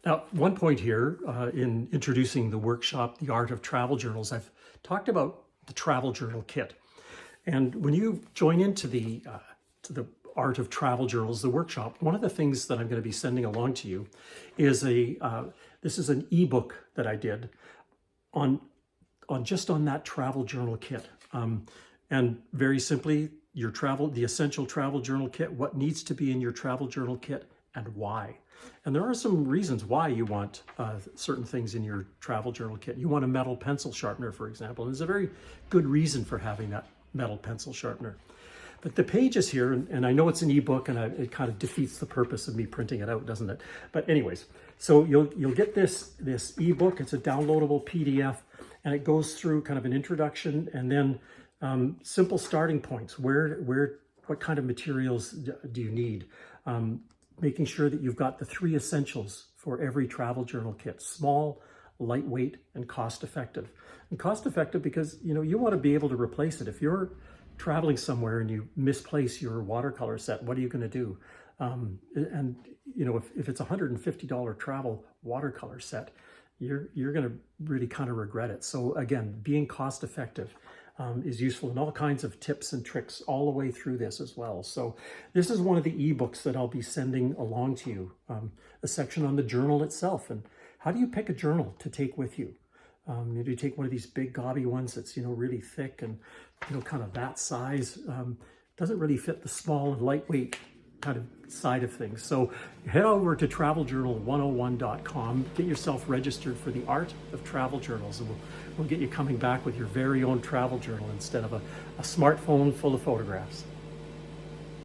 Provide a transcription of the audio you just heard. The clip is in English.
Now, one point here in introducing the workshop, The Art of Travel Journals, I've talked about the travel journal kit. And when you join into the Art of Travel Journals, the workshop, one of the things that I'm going to be sending along to you is this is an ebook that I did on just on that travel journal kit. And very simply, the essential travel journal kit, what needs to be in your travel journal kit and why. And there are some reasons why you want certain things in your travel journal kit. You want a metal pencil sharpener, for example. And there's a very good reason for having that metal pencil sharpener. But the pages here, and I know it's an ebook, and it kind of defeats the purpose of me printing it out, doesn't it? But anyways, so you'll get this ebook. It's a downloadable PDF, and it goes through kind of an introduction and then simple starting points. What kind of materials do you need? Making sure that you've got the 3 essentials for every travel journal kit: small, lightweight, and cost-effective. And cost-effective because you want to be able to replace it. If you're traveling somewhere and you misplace your watercolor set, what are you going to do? And if it's a $150 travel watercolor set, you're going to really kind of regret it. So again, being cost-effective is useful, and all kinds of tips and tricks all the way through this as well. So this is one of the ebooks that I'll be sending along to you, a section on the journal itself and how do you pick a journal to take with you. You take one of these big gobby ones that's really thick and kind of that size, doesn't really fit the small and lightweight kind of side of things. So head over to traveljournal101.com, get yourself registered for the Art of Travel Journals, and we'll get you coming back with your very own travel journal instead of a smartphone full of photographs.